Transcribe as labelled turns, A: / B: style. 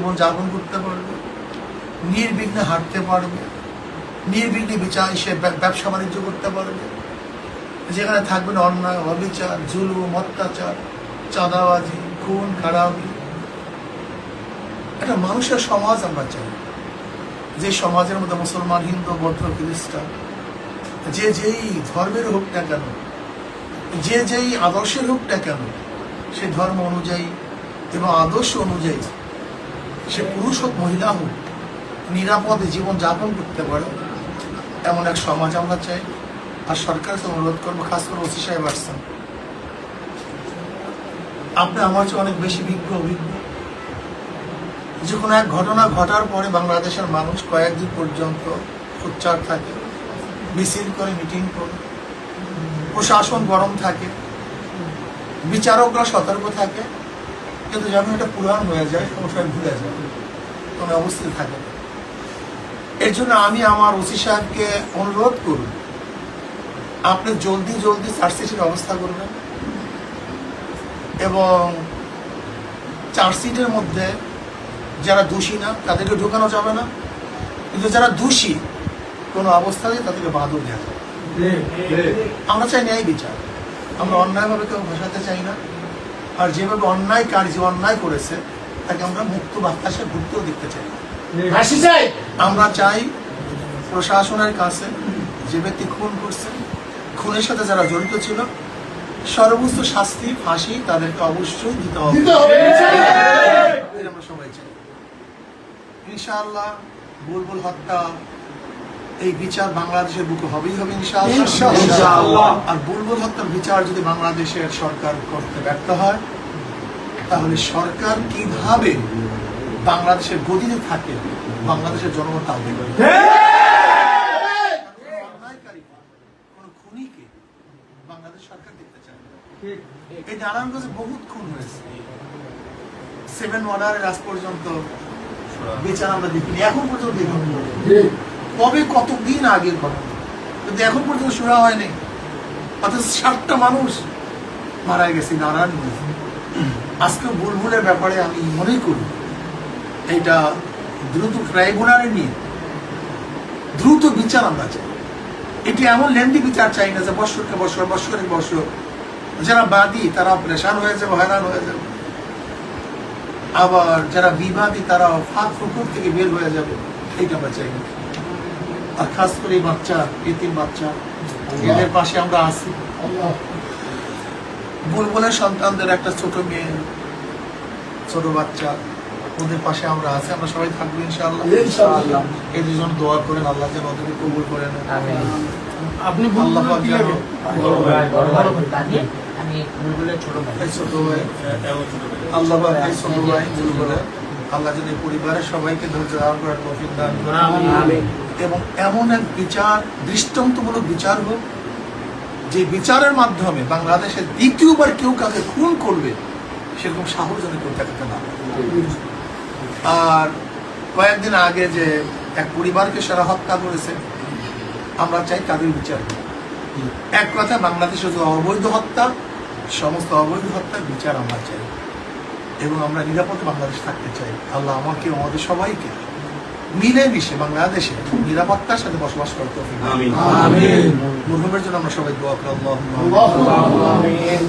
A: জীবন যাপন করতে পারবে, নির্বিঘ্নে হাঁটতে পারবে, নির্বিঘ্নে বিচার সে ব্যবসা বাণিজ্য করতে পারবে, যেখানে থাকবে না অন্যায়, অবিচার, জুলুম, অত্যাচার, চাঁদাবাজি, খুন খারাপি। একটা মানুষের সমাজ আমরা চাই, যে সমাজের মধ্যে মুসলমান, হিন্দু, বৌদ্ধ, খ্রিস্টান, যে যেই ধর্মের হোক না কেন, যে যেই আদর্শের হোক না কেন, সে ধর্ম অনুযায়ী এবং আদর্শ অনুযায়ী সে পুরুষ হোক মহিলা হোক নিরাপদে জীবন যাপন করতে পারে এমন এক সমাজ আমরা চাই। আর সরকারকে অনুরোধ করবো, খাস করে ওসি সাহেব আসছেন, আপনি আমার চেয়ে অনেক বেশি অভিজ্ঞ। যে কোনো এক ঘটনা ঘটার পরে বাংলাদেশের মানুষ কয়েকদিন পর্যন্ত সোচ্চার থাকে, মিছিল করে, মিটিং করে, প্রশাসন গরম থাকে, বিচারকরা সতর্ক থাকে, কিন্তু যখন এটা পুরাণ হয়ে যায় সবাই ভুলে যায়, কোনো অবস্থিত থাকে। এর জন্য আমি আমার ওসি সাহেবকে অনুরোধ করব, আপনি জলদি চার্জশিটের ব্যবস্থা করবেন এবং চার্জশিটের মধ্যে যারা দোষী না তাদেরকে ঢোকানো যাবে না, কিন্তু যারা দোষী কোনো অবস্থাতেই তাদেরকে বাদও দেওয়া যাবে। আমরা চাই ন্যায় বিচার, আমরা অন্যায়ভাবে কেউ ভাসাতে চাই না। আর যেভাবে অন্যায়কারী যে অন্যায় করেছে তাকে আমরা মুক্ত বাতাসে ঘুরতেও দেখতে চাই। আমরা চাই প্রশাসনের কাছে যে ব্যক্তি খুন করছে, খুনের সাথে যারা জড়িত ছিল, সর্বোচ্চ শাস্তি, ফাঁসি তাদেরকে অবশ্যই দিতে হবে। আমরা সবাই চাই ইনশাআল্লাহ বুলবুল হত্যা এই বিচার বাংলাদেশের বুকে হবেই হবে ইনশাআল্লাহ। আর বুলবুল হত্যার বিচার যদি বাংলাদেশের সরকার করতে ব্যর্থ হয়, তাহলে সরকার কিভাবে বাংলাদেশের গদিতে থাকে বাংলাদেশের জনগণ তা দেখবে। কোন খুনিকে বাংলাদেশ সরকার দেখতে চায়। এই নারায়ণগঞ্জে বহুত খুন হয়েছে, 7 অর্ডারের আজ পর্যন্ত বিচার আমরা দেখিনি, এখন পর্যন্ত দেখিনি। কবে কতদিন আগের ঘটনা, কিন্তু এখন পর্যন্ত শোনা হয়নি। অথচ 7টা মানুষ মারা গেছে নারায়ণগঞ্জ। আজকে বুলবুলের ব্যাপারে আমি মনে করি এটা দ্রুত ট্রাইব্যুনালে নিয়ে দ্রুত বিচার আমরা চাই। এটি এমন লেন্দি বিচার চাই না যে বৎসরকে বৎসর, বৎসরের বৎসর যারা বাদী তারা প্রেশান হয়ে যাবে, হয়রান হয়ে যাবে, আবার যারা বিবাদী তারা ফাঁক ফুকুর থেকে বের হয়ে যাবে, এইটা আমরা চাই না। আর খাস করে বাচ্চা, এতিম বাচ্চা, এদের পাশে আমরা আছি। বুলবুলের সন্তানদের একটা ছোট মেয়ে, ছোট বাচ্চা, ওদের পাশে আমরা আছি, আমরা সবাই থাকবো ইনশাআল্লাহ। এই দুজন দোয়া করেন, আল্লাহ যেন ওদেরকে কবুল করেন। আপনি আল্লাহ আল্লাহ যদি পরিবারের সবাইকে ধৈর্য ধারণ করার তৌফিক দান করেন এবং এমন এক বিচার, দৃষ্টান্তমূলক বিচার হোক যে বিচারের মাধ্যমে বাংলাদেশের দ্বিতীয়বার কেউ কাকে খুন করবে সেরকম সাহস যেন কেউ দেখাতে না। আর কয়েকদিন আগে যে এক পরিবারকে সারা হত্যা করেছে, আমরা চাই তাদের বিচার। এক কথা, বাংলাদেশে যে অবৈধ হত্যা, সমস্ত অবৈধ হত্যার বিচার আমরা চাই এবং আমরা নিরাপদে বাংলাদেশ থাকতে চাই। আল্লাহ আমাকে, আমাদের সবাইকে মিলেমিশে বাংলাদেশে নিরাপত্তার সাথে বসবাস করতে হবে। মরহুমের জন্য আমরা সবাই দোয়া করি। আল্লাহুম্মা আমিন।